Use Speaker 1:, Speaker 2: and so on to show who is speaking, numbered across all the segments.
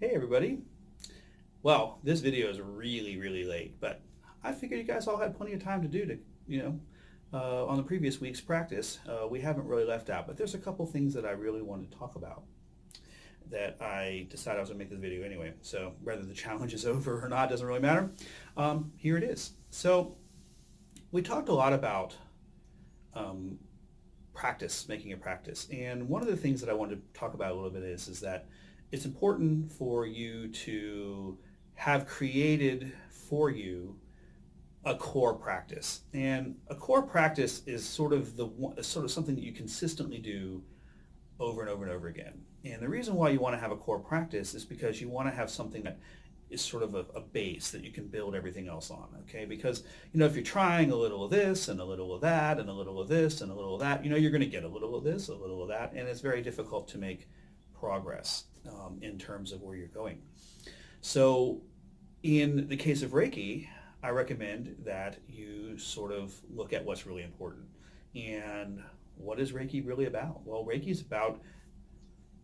Speaker 1: Hey everybody. Well, this video is really late, but I figured you guys all had plenty of time to do you know, on the previous week's practice. We haven't really left out, but there's a couple things that I really wanted to talk about that I decided I was going to make this video anyway. So whether the challenge is over or not doesn't really matter. Here it is. So we talked a lot about um, practice, making a practice. And one of the things that I wanted to talk about a little bit is that it's important for you to have created for you a core practice. And a core practice is sort of something that you consistently do over and over and over again. And the reason why you want to have a core practice is because you want to have something that is sort of a base that you can build everything else on, okay? Because, if you're trying a little of this and a little of that and a little of this and a little of that, you're going to get a little of this, a little of that, and it's very difficult to make progress in terms of where you're going. So in the case of Reiki, I recommend that you sort of look at what's really important. And what is Reiki really about? Well, Reiki is about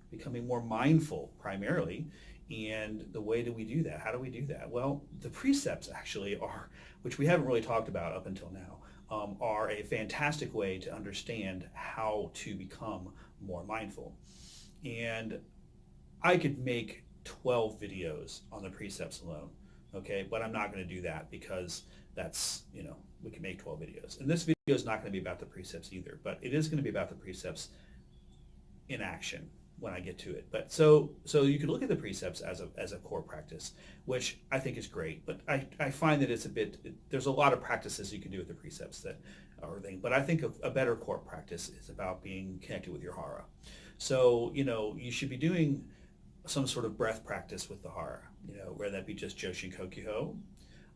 Speaker 1: becoming more mindful primarily. And the way that we do that, how do we do that? Well, the precepts actually are, which we haven't really talked about up until now, are a fantastic way to understand how to become more mindful. And I could make 12 videos on the precepts alone, okay? But I'm not going to do that because that's, we can make 12 videos. And this video is not going to be about the precepts either, but it is going to be about the precepts in action when I get to it. But so you can look at the precepts as a core practice, which I think is great. But I find that there's a lot of practices you can do with the precepts that are thing. But I think a better core practice is about being connected with your hara. So, you should be doing some sort of breath practice with the hara, whether that be just Joshin Kokuho,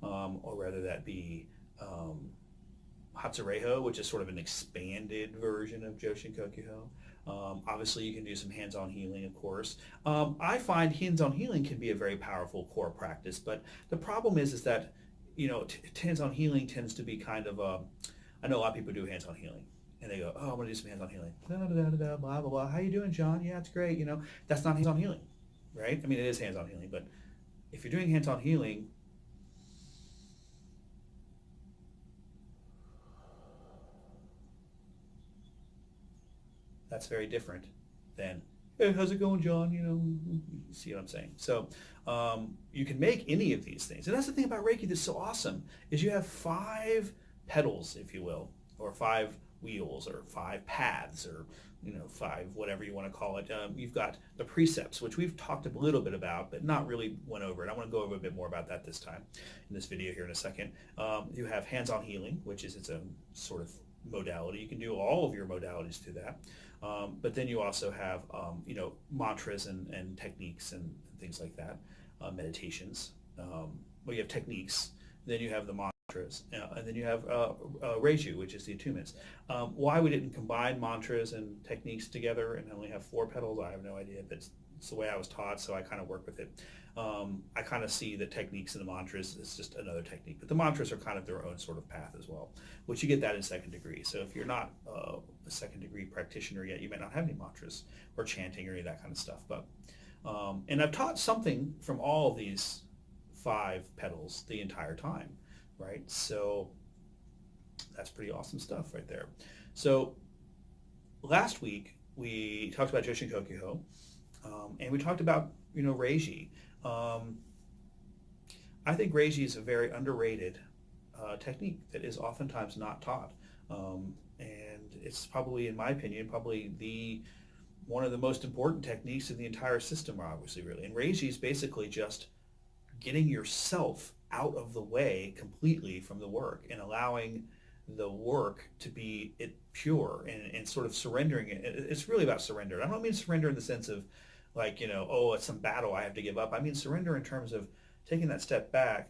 Speaker 1: or whether that be Hatsureho, which is sort of an expanded version of Joshin Kokuho. Obviously, you can do some hands-on healing, of course. I find hands-on healing can be a very powerful core practice, but the problem is that, hands-on healing tends to be kind of I know a lot of people do hands-on healing, and they go, oh, I'm going to do some hands-on healing. Da, da, da, da, blah, blah, blah. How you doing, John? Yeah, it's great. That's not hands-on healing, right? I mean, it is hands-on healing, but if you're doing hands-on healing, that's very different than, hey, how's it going, John? You see what I'm saying? So you can make any of these things. And that's the thing about Reiki that's so awesome, is you have 5 pedals, if you will, or 5 wheels, or 5 paths, or 5 whatever you want to call it. You've got the precepts, which we've talked a little bit about, but not really went over. And I want to go over a bit more about that this time in this video here in a second. You have hands-on healing, which is its own sort of modality. You can do all of your modalities through that. But then you also have, mantras and techniques and things like that, meditations. Well, you have techniques, then you have the mantras, and then you have reiju, which is the attunements. Why we didn't combine mantras and techniques together and only have 4 petals, I have no idea, but it's the way I was taught, so I kind of work with it. I kind of see the techniques and the mantras as just another technique, but the mantras are kind of their own sort of path as well, which you get that in second degree. So if you're not a second degree practitioner yet, you might not have any mantras or chanting or any of that kind of stuff. But and I've taught something from all of these 5 petals the entire time, right? So that's pretty awesome stuff right there. So last week we talked about Joshin Kokuho, and we talked about reiji. I think reiji is a very underrated technique that is oftentimes not taught, and it's probably, in my opinion, probably one of the most important techniques in the entire system, obviously, really. And reiji is basically just getting yourself out of the way completely from the work and allowing the work to be pure and sort of surrendering it. It's really about surrender. I don't mean surrender in the sense of like, oh, it's some battle I have to give up. I mean surrender in terms of taking that step back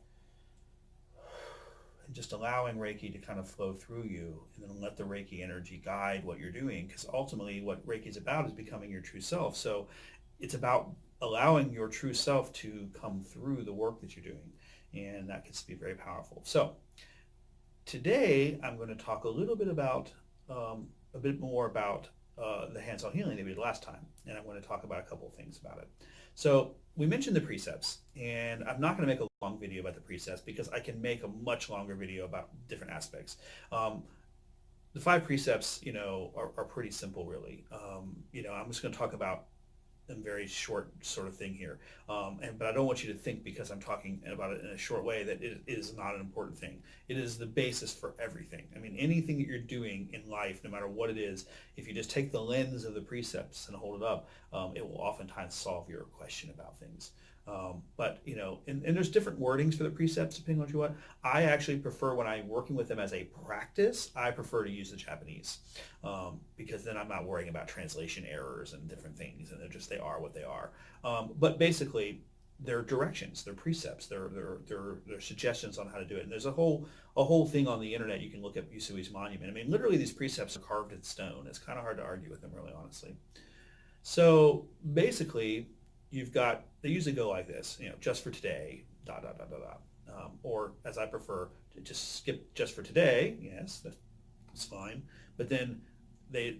Speaker 1: and just allowing Reiki to kind of flow through you, and then let the Reiki energy guide what you're doing, because ultimately what Reiki is about is becoming your true self. So it's about allowing your true self to come through the work that you're doing, and that gets to be very powerful. So today I'm going to talk a little bit about a bit more about the hands-on healing that we did last time, and I'm going to talk about a couple of things about it. So we mentioned the precepts, and I'm not going to make a long video about the precepts because I can make a much longer video about different aspects. The 5 precepts, are pretty simple, really. I'm just going to talk about a very short sort of thing here. But I don't want you to think because I'm talking about it in a short way that it is not an important thing. It is the basis for everything. I mean, anything that you're doing in life, no matter what it is, if you just take the lens of the precepts and hold it up, it will oftentimes solve your question about things. And there's different wordings for the precepts depending on what you want. I actually prefer, when I'm working with them as a practice, I prefer to use the Japanese because then I'm not worrying about translation errors and different things, and they are what they are. But basically, they're directions, they're precepts, they're suggestions on how to do it. And there's a whole thing on the internet. You can look at Yusui's monument. I mean, literally, these precepts are carved in stone. It's kind of hard to argue with them, really, honestly. So basically, they usually go like this, just for today, dot, dot, dot, dot, dot. Or as I prefer, to just skip just for today. Yes, that's fine. But then they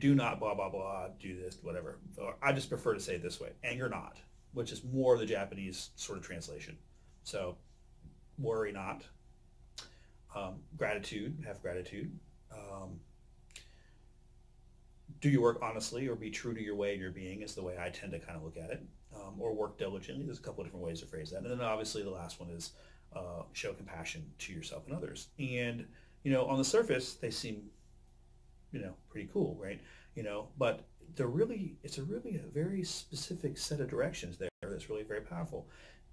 Speaker 1: do not blah, blah, blah, do this, whatever. Or I just prefer to say it this way, anger not, which is more of the Japanese sort of translation. So worry not. Gratitude, have gratitude. Do your work honestly, or be true to your way and your being, is the way I tend to kind of look at it. Or work diligently. There's a couple of different ways to phrase that. And then obviously the last one is show compassion to yourself and others. And, on the surface, they seem, pretty cool, right? But it's a very specific set of directions there that's really very powerful.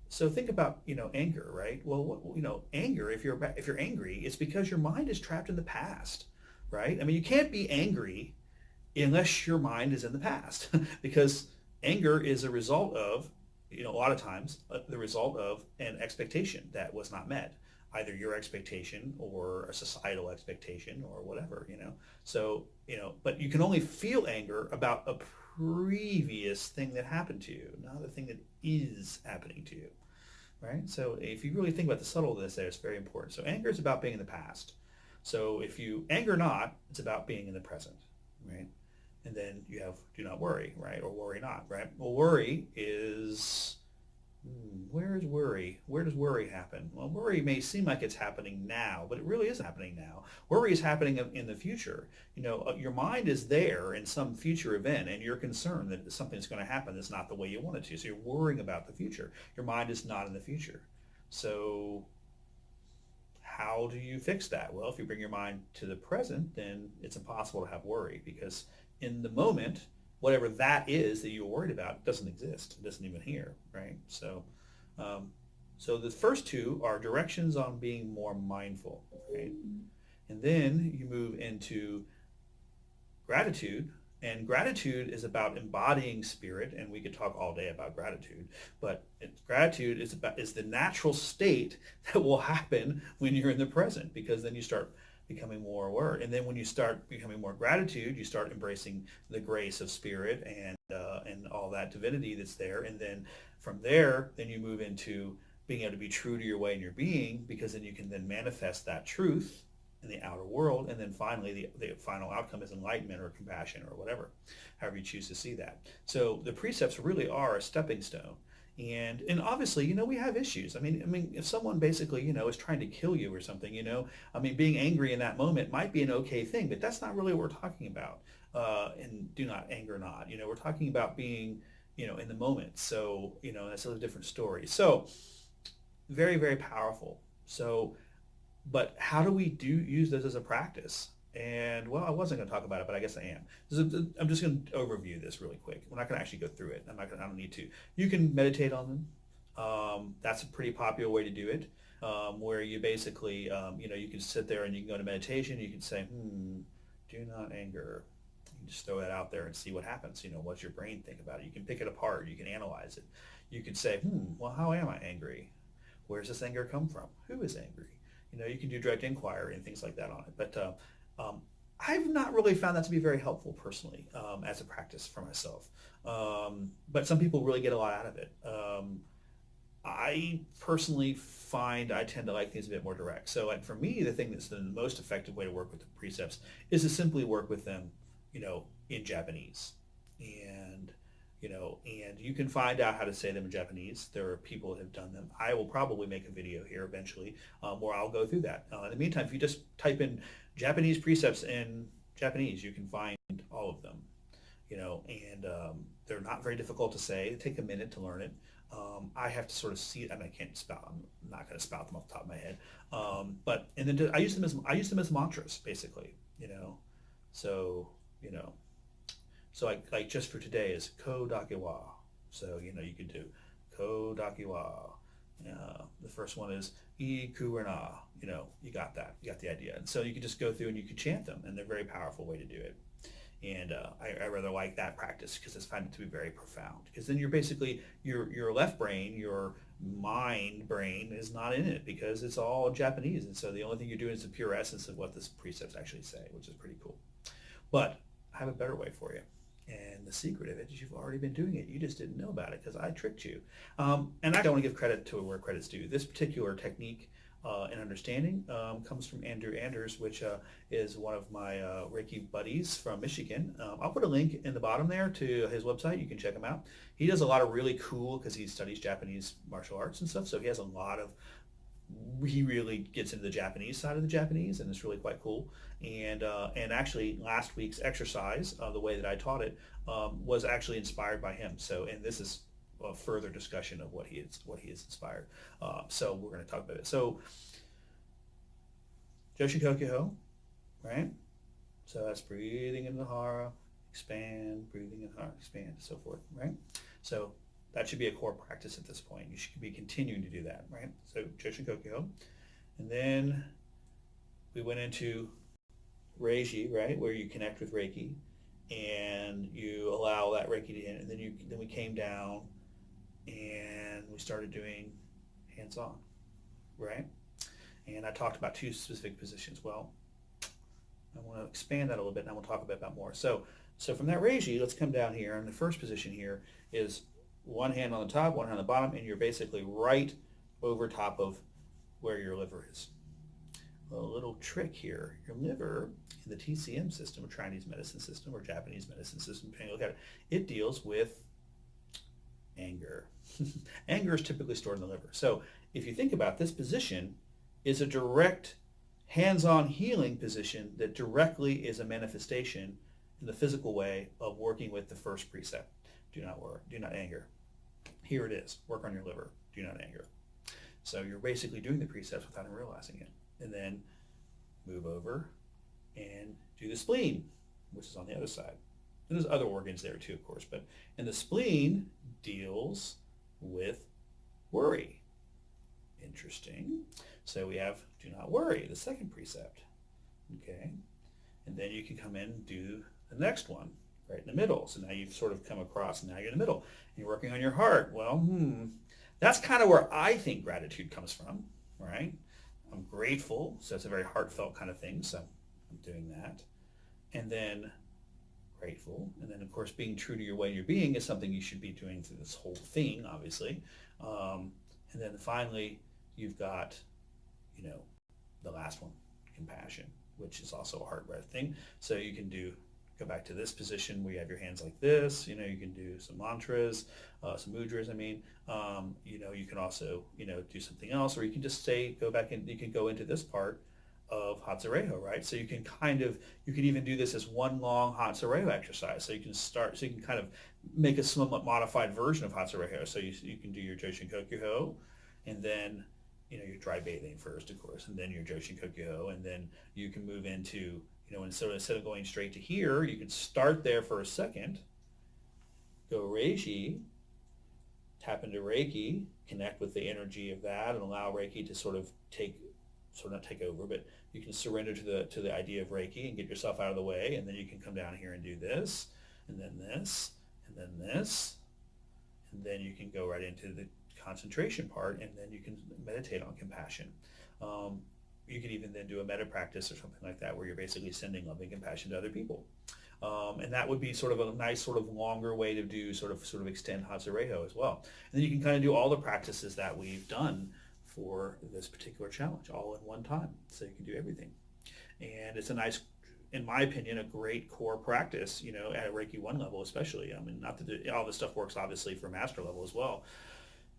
Speaker 1: So think about, anger, right? Well, anger, if you're angry, it's because your mind is trapped in the past, right? I mean, you can't be angry unless your mind is in the past because anger is a result of, a lot of times, the result of an expectation that was not met, either your expectation or a societal expectation or whatever, So, but you can only feel anger about a previous thing that happened to you, not the thing that is happening to you, right? So if you really think about the subtleness there, it's very important. So anger is about being in the past. So if you anger not, it's about being in the present, right? And then you have do not worry, right? Or worry not, right? Well, worry is, where is worry? Where does worry happen? Well, worry may seem like it's happening now, but it really isn't happening now. Worry is happening in the future. Your mind is there in some future event, and you're concerned that something's going to happen that's not the way you want it to. So you're worrying about the future. Your mind is not in the future. So how do you fix that? Well, if you bring your mind to the present, then it's impossible to have worry because in the moment, whatever that is that you're worried about doesn't exist. It doesn't even here, right? So, so the first two are directions on being more mindful, right? And then you move into gratitude, and gratitude is about embodying spirit, and we could talk all day about gratitude, but gratitude is the natural state that will happen when you're in the present, because then you start becoming more aware. And then when you start becoming more gratitude, you start embracing the grace of spirit and all that divinity that's there. And then from there, then you move into being able to be true to your way and your being, because then you can then manifest that truth in the outer world. And then finally, the final outcome is enlightenment or compassion or whatever, however you choose to see that. So the precepts really are a stepping stone. And obviously, we have issues. I mean, if someone basically, is trying to kill you or something, being angry in that moment might be an okay thing, but that's not really what we're talking about. And do not anger not, we're talking about being, in the moment. So, that's a different story. So very, very powerful. So, but how do we use this as a practice? And well, I wasn't going to talk about it, but I guess I am. I'm just going to overview this really quick. We're not going to actually go through it. I don't need to. You can meditate on them. That's a pretty popular way to do it, where you basically, you can sit there and you can go to meditation. You can say, do not anger. You just throw that out there and see what happens. What's your brain think about it? You can pick it apart. You can analyze it. You can say, well, how am I angry? Where's this anger come from? Who is angry? You can do direct inquiry and things like that on it. But I've not really found that to be very helpful personally as a practice for myself. But some people really get a lot out of it. I personally find I tend to like things a bit more direct. So for me, the thing that's the most effective way to work with the precepts is to simply work with them, in Japanese. And and you can find out how to say them in Japanese. There are people that have done them. I will probably make a video here eventually where I'll go through that. In the meantime, if you just type in Japanese precepts in Japanese, you can find all of them. And they're not very difficult to say. They take a minute to learn it. I have to sort of see it. I mean, I can't spout. I'm not going to spout them off the top of my head. And then I use them as mantras, basically. So So like just for today is ko dakewa. So you can do ko dakewa. The first one is I kurana. You got that. You got the idea. And so you can just go through and you can chant them, and they're a very powerful way to do it. And I rather like that practice because I find it to be very profound. Because then you're basically your left brain, your mind brain is not in it because it's all Japanese, and so the only thing you're doing is the pure essence of what the precepts actually say, which is pretty cool. But I have a better way for you. And the secret of it is you've already been doing it. You just didn't know about it because I tricked you. And I don't want to give credit to where credit's due. This particular technique and understanding comes from Andrew Anders, which is one of my Reiki buddies from Michigan. I'll put a link in the bottom there to his website. You can check him out. He does a lot of really cool, because he studies Japanese martial arts and stuff, so he has a lot of, he really gets into the Japanese side of the Japanese, and it's really quite cool. And actually last week's exercise, the way that I taught it, was actually inspired by him. So, and this is a further discussion of what he is inspired. So we're going to talk about it. So Joshin Kokyo, right? So that's breathing in the hara, expand, breathing in the hara, expand, and so forth, right? So that should be a core practice at this point. You should be continuing to do that, right? So Joshin Kokyo. And then we went into reiju, right, where you connect with Reiki and you allow that Reiki to in, and then we came down and we started doing hands-on, right? And I talked about two specific positions. Well, I want to expand that a little bit, and I will talk about more. So from that reiji, let's come down here, and the first position here is one hand on the top, one hand on the bottom, and you're basically right over top of where your liver is. A little trick here, your liver in the TCM system, or Chinese medicine system, or Japanese medicine system, depending on how you look at it, it deals with anger. Anger is typically stored in the liver. So if you think about this position, is a direct hands-on healing position that directly is a manifestation in the physical way of working with the first precept. Do not worry, do not anger. Here it is, work on your liver, do not anger. So you're basically doing the precepts without even realizing it. And then move over and do the spleen, which is on the other side. And there's other organs there too, of course, and the spleen deals with worry. Interesting. So we have do not worry, the second precept. Okay. And then you can come in and do the next one right in the middle. So now you've sort of come across, and now you're in the middle. And you're working on your heart. Well, that's kind of where I think gratitude comes from, right? I'm grateful, so it's a very heartfelt kind of thing, so I'm doing that. And then grateful, and then of course being true to your way you're being is something you should be doing through this whole thing, obviously. And then finally, you've got, the last one, compassion, which is also a heart breath thing. So you can go back to this position where you have your hands like this. You can do some mantras, some mudras. You can also, do something else, or you can just go back and you can go into this part of Hatsureiho, right? So you can even do this as one long Hatsureiho exercise. So you can kind of make a somewhat modified version of Hatsureiho. So you can do your Joshin Kokyo, and then your dry bathing first, of course, and then your Joshin Kokyo, and then you can move into, instead of going straight to here, you can start there for a second, go Reiki, tap into Reiki, connect with the energy of that, and allow Reiki to sort of not take over, but you can surrender to the idea of Reiki and get yourself out of the way, and then you can come down here and do this, and then this, and then this, and then you can go right into the concentration part, and then you can meditate on compassion. You can even then do a metta practice or something like that, where you're basically sending loving compassion to other people. And that would be sort of a nice sort of longer way to do sort of extend Hatsureiho as well. And then you can kind of do all the practices that we've done for this particular challenge all in one time. So you can do everything. And it's a nice in my opinion, a great core practice, at a Reiki 1 level especially. I mean, not that all this stuff works obviously for master level as well,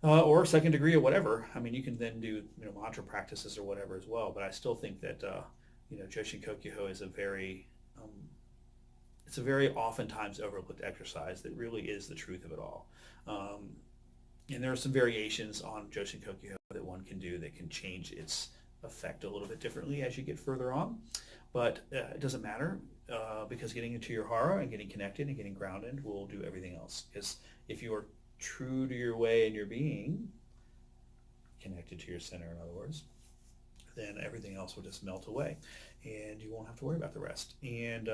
Speaker 1: or second degree or whatever. I mean, you can then do, mantra practices or whatever as well, but I still think that, Joshin Kokyu is um, it's a very oftentimes overlooked exercise that really is the truth of it all. Um, and there are some variations on Joshin Kokyu that one can do that can change its effect a little bit differently as you get further on. But it doesn't matter because getting into your hara and getting connected and getting grounded will do everything else. Because if you are true to your way and your being, connected to your center, in other words, then everything else will just melt away and you won't have to worry about the rest. And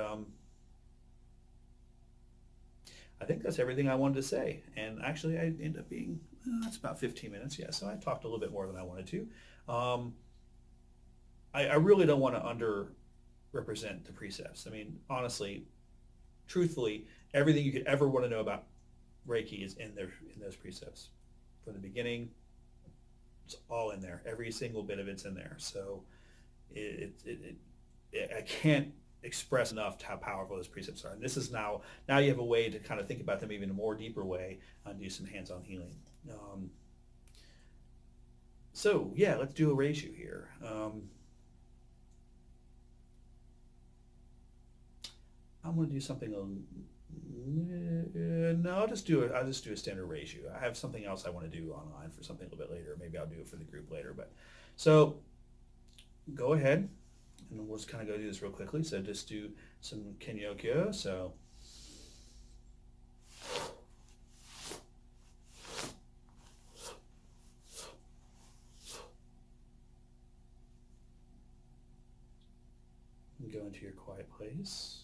Speaker 1: I think that's everything I wanted to say. And actually, I end up being, that's about 15 minutes. Yeah, so I talked a little bit more than I wanted to. I really don't want to underrepresent the precepts. I mean, honestly, truthfully, everything you could ever want to know about Reiki is in those precepts. From the beginning, it's all in there. Every single bit of it's in there. So I can't express enough how powerful those precepts are. And this is now you have a way to kind of think about them even in a more deeper way and do some hands-on healing. So yeah, let's do a reiju here. I'm going to do something. No, I'll just do it. I'll just do a standard reiju. I have something else I want to do online for something a little bit later. Maybe I'll do it for the group later. But so go ahead, and we'll just kind of go do this real quickly. So just do some Kenyokyo. So go into your quiet place.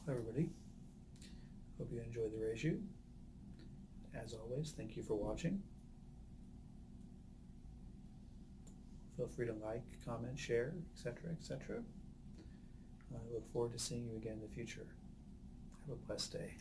Speaker 1: everybody. Hope you enjoyed the reiju. As always, thank you for watching. Feel free to like, comment, share, etc., etc. I look forward to seeing you again in the future. Have a blessed day.